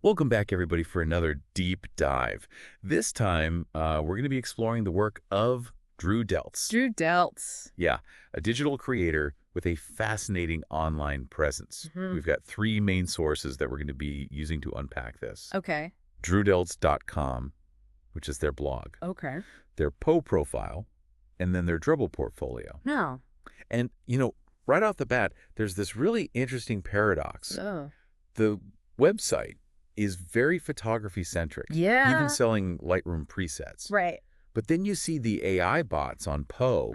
Welcome back, everybody, for another deep dive. This time, we're going to be exploring the work of Drewdeltz. Drewdeltz. Yeah, a digital creator with a fascinating online presence. We've got three main sources that we're going to be using to unpack this. Okay. Drewdeltz.com, which is their blog. Okay. Their Poe profile, and then their Dribble portfolio. No. And, right off the bat, there's this really interesting paradox. Oh. The website is very photography-centric. Yeah. Even selling Lightroom presets. Right. But then you see the AI bots on Poe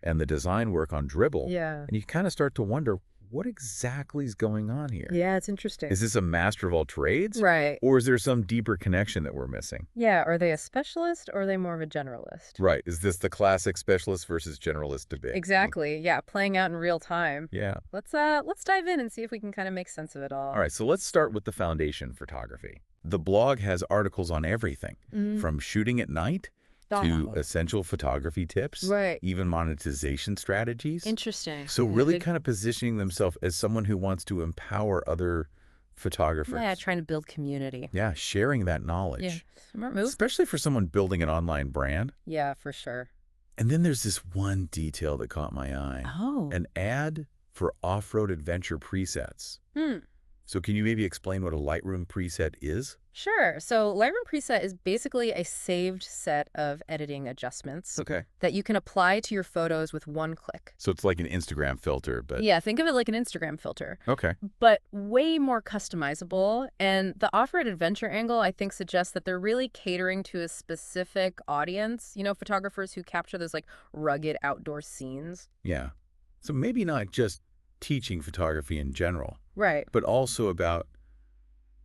and the design work on Dribble. Yeah. And you kind of start to wonder, what exactly is going on here? Yeah, it's interesting. Is this a master of all trades? Right. Or is there some deeper connection that we're missing? Yeah. Are they a specialist or are they more of a generalist? Right. Is this the classic specialist versus generalist debate? Exactly. Yeah. Playing out in real time. Yeah. Let's dive in and see if we can kind of make sense of it all. All right. So let's start with the foundation photography. The blog has articles on everything from shooting at night to essential photography tips, Right. even monetization strategies. Interesting. So really kind of positioning themselves as someone who wants to empower other photographers. Yeah, trying to build community. Yeah, sharing that knowledge. Yeah. Smart move. Especially for someone building an online brand. Yeah, for sure. And then there's this one detail that caught my eye. Oh. An ad for off-road adventure presets. So can you maybe explain what a Lightroom preset is? Sure. So Lightroom preset is basically a saved set of editing adjustments Okay. that you can apply to your photos with one click. So it's like an Instagram filter, but... Yeah, think of it like an Instagram filter, Okay. but way more customizable. And the off-road adventure angle, I think, suggests that they're really catering to a specific audience, photographers who capture those like rugged outdoor scenes. Yeah. So maybe not just teaching photography in general, Right. but also about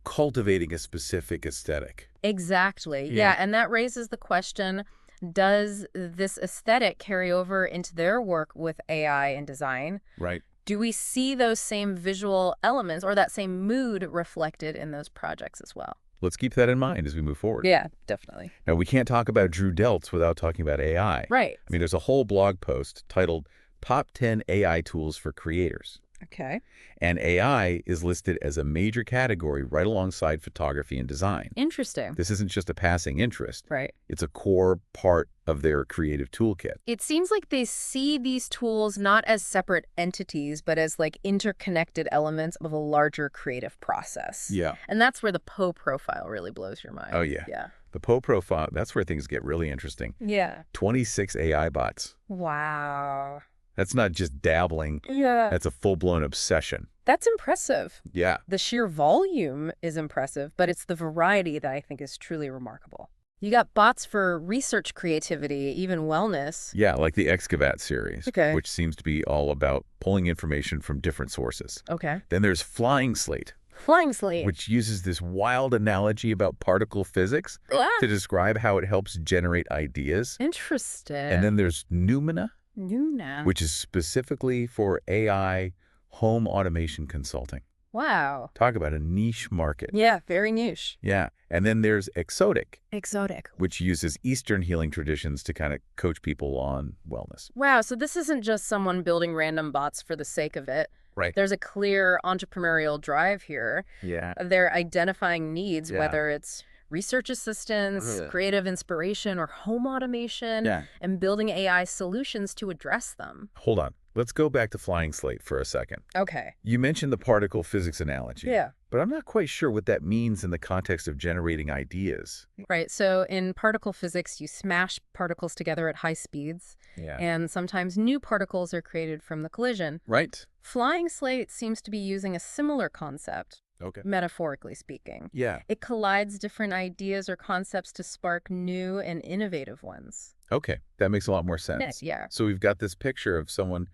cultivating a specific aesthetic. Exactly. Yeah. Yeah. And that raises the question, does this aesthetic carry over into their work with AI and design? Right. Do we see those same visual elements or that same mood reflected in those projects as well? Let's keep that in mind as we move forward. Yeah, definitely. Now, we can't talk about Drewdeltz without talking about AI. Right. I mean, there's a whole blog post titled Top 10 AI Tools for Creators. Okay. And AI is listed as a major category right alongside photography and design. Interesting. This isn't just a passing interest. Right. It's a core part of their creative toolkit. It seems like they see these tools not as separate entities, but as like interconnected elements of a larger creative process. Yeah. And that's where the Poe profile really blows your mind. Oh, yeah. Yeah. The Poe profile, that's where things get really interesting. Yeah. 26 AI bots. Wow. That's not just dabbling. Yeah. That's a full-blown obsession. That's impressive. Yeah. The sheer volume is impressive, but it's the variety that I think is truly remarkable. You got bots for research creativity, even wellness. Yeah, like the Excavaat series, Okay. which seems to be all about pulling information from different sources. Okay. Then there's Flying Slate, Flying Slate. which uses this wild analogy about particle physics to describe how it helps generate ideas. Interesting. And then there's Numina, Nuna. which is specifically for AI home automation consulting. Wow. Talk about a niche market. Yeah, very niche. Yeah. And then there's Exotic, Exotic. which uses Eastern healing traditions to kind of coach people on wellness. Wow, so this isn't just someone building random bots for the sake of it. Right. There's a clear entrepreneurial drive here. Yeah. They're identifying needs, Yeah. whether it's research assistance, creative inspiration, or home automation, Yeah. and building AI solutions to address them. Hold on. Let's go back to Flying Slate for a second. Okay. You mentioned the particle physics analogy. Yeah. But I'm not quite sure what that means in the context of generating ideas. Right. So in particle physics, you smash particles together at high speeds, Yeah. and sometimes new particles are created from the collision. Right? Flying Slate seems to be using a similar concept, Okay. metaphorically speaking. Yeah. It collides different ideas or concepts to spark new and innovative ones. Okay. That makes a lot more sense. Yeah. So we've got this picture of someone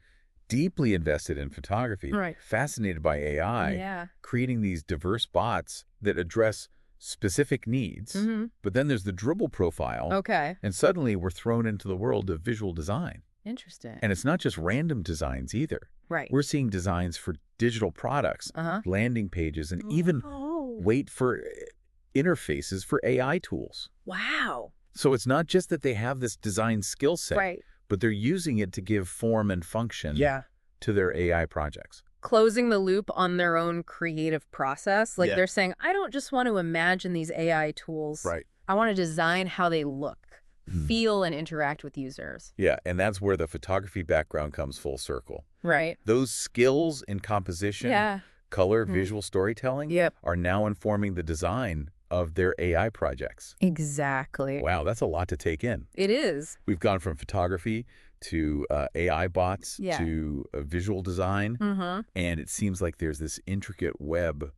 deeply invested in photography, Right. fascinated by AI, Yeah. creating these diverse bots that address specific needs. But then there's the Dribble profile, Okay. and suddenly we're thrown into the world of visual design. Interesting. And it's not just random designs either. Right. We're seeing designs for digital products, landing pages, and even wait for interfaces for AI tools. Wow. So it's not just that they have this design skill set, Right. but they're using it to give form and function to their AI projects. closing the loop on their own creative process. Like they're saying, I don't just want to imagine these AI tools. Right. I want to design how they look, feel, and interact with users. Yeah, and that's where the photography background comes full circle. Right. Those skills in composition, color, visual storytelling are now informing the design of their AI projects. Exactly. Wow, that's a lot to take in. It is. We've gone from photography to AI bots to visual design, and it seems like there's this intricate web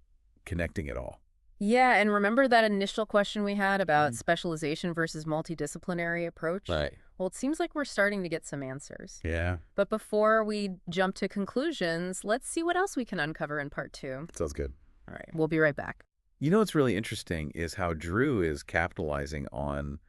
connecting it all. Yeah, and remember that initial question we had about specialization versus multidisciplinary approach? Right. Well, it seems like we're starting to get some answers. Yeah. But before we jump to conclusions, let's see what else we can uncover in part 2. Sounds good. All right, we'll be right back. You know what's really interesting is how Drew is capitalizing on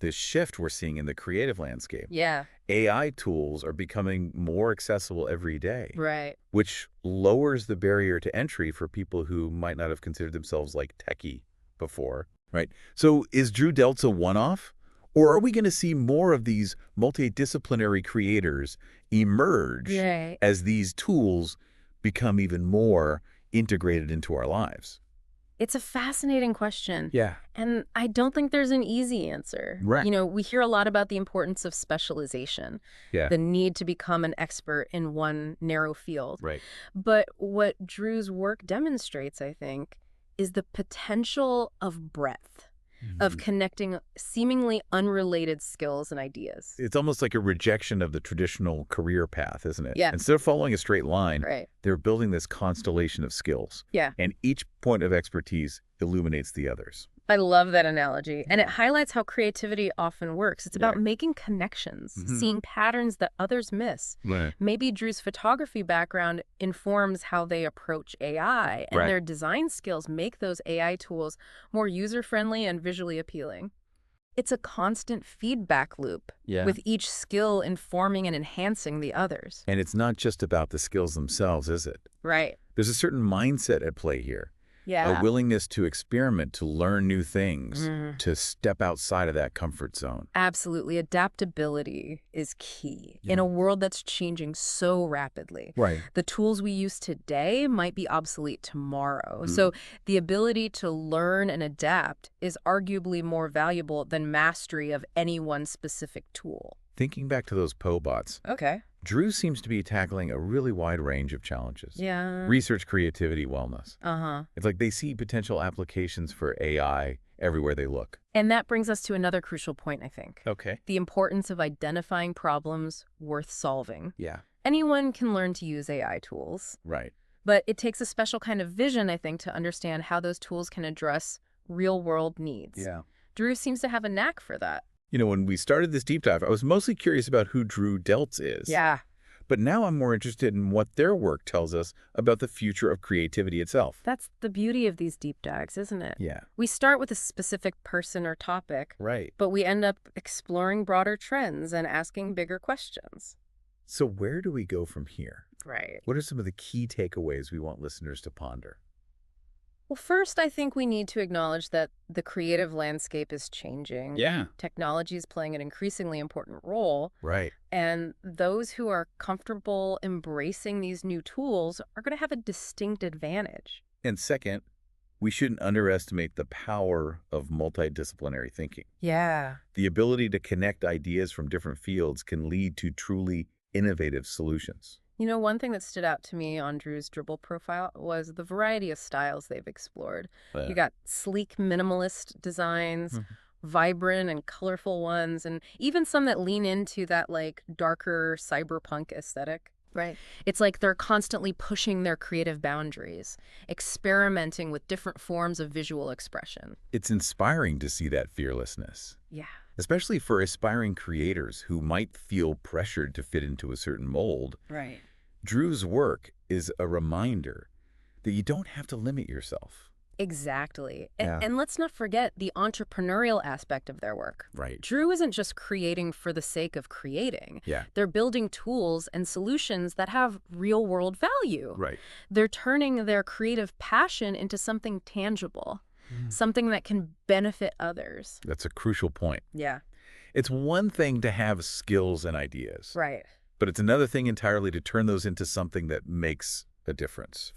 this shift we're seeing in the creative landscape. Yeah. AI tools are becoming more accessible every day. Right. Which lowers the barrier to entry for people who might not have considered themselves like techie before, right? So is Drewdeltz a one-off? Or are we going to see more of these multidisciplinary creators emerge as these tools become even more integrated into our lives? It's a fascinating question. Yeah. And I don't think there's an easy answer. Right. You know, we hear a lot about the importance of specialization, the need to become an expert in one narrow field. Right. But what Drew's work demonstrates, I think, is the potential of breadth, of connecting seemingly unrelated skills and ideas. It's almost like a rejection of the traditional career path, isn't it? Yeah. Instead of following a straight line, Right. they're building this constellation of skills. Yeah. And each point of expertise illuminates the others. I love that analogy. And it highlights how creativity often works. It's about making connections, seeing patterns that others miss. Right. Maybe Drew's photography background informs how they approach AI, and their design skills make those AI tools more user-friendly and visually appealing. It's a constant feedback loop, with each skill informing and enhancing the others. And it's not just about the skills themselves, is it? Right. There's a certain mindset at play here. Yeah. A willingness to experiment, to learn new things, to step outside of that comfort zone. Absolutely. Adaptability is key in a world that's changing so rapidly. Right. The tools we use today might be obsolete tomorrow. So the ability to learn and adapt is arguably more valuable than mastery of any one specific tool. Thinking back to those POBots, Okay. Drew seems to be tackling a really wide range of challenges. Yeah. Research, creativity, wellness. Uh-huh. It's like they see potential applications for AI everywhere they look. And that brings us to another crucial point, I think. Okay. The importance of identifying problems worth solving. Yeah. Anyone can learn to use AI tools, Right. but it takes a special kind of vision, I think, to understand how those tools can address real-world needs. Yeah. Drew seems to have a knack for that. You know, when we started this deep dive, I was mostly curious about who Drewdeltz is. Yeah. But now I'm more interested in what their work tells us about the future of creativity itself. That's the beauty of these deep dives, isn't it? Yeah. We start with a specific person or topic, Right. but we end up exploring broader trends and asking bigger questions. So where do we go from here? Right. What are some of the key takeaways we want listeners to ponder? Well, first, I think we need to acknowledge that the creative landscape is changing. Yeah. Technology is playing an increasingly important role. Right. And those who are comfortable embracing these new tools are going to have a distinct advantage. And second, we shouldn't underestimate the power of multidisciplinary thinking. Yeah. The ability to connect ideas from different fields can lead to truly innovative solutions. You know, one thing that stood out to me on Drew's Dribbble profile was the variety of styles they've explored. You got sleek minimalist designs, vibrant and colorful ones, and even some that lean into that like darker cyberpunk aesthetic. Right. It's like they're constantly pushing their creative boundaries, experimenting with different forms of visual expression. It's inspiring to see that fearlessness. Yeah. Especially for aspiring creators who might feel pressured to fit into a certain mold. Right. Drew's work is a reminder that you don't have to limit yourself. Exactly. Yeah. And let's not forget the entrepreneurial aspect of their work. Right. Drew isn't just creating for the sake of creating. Yeah. They're building tools and solutions that have real-world value. Right. They're turning their creative passion into something tangible, something that can benefit others. That's a crucial point. Yeah. It's one thing to have skills and ideas. Right. But it's another thing entirely to turn those into something that makes a difference.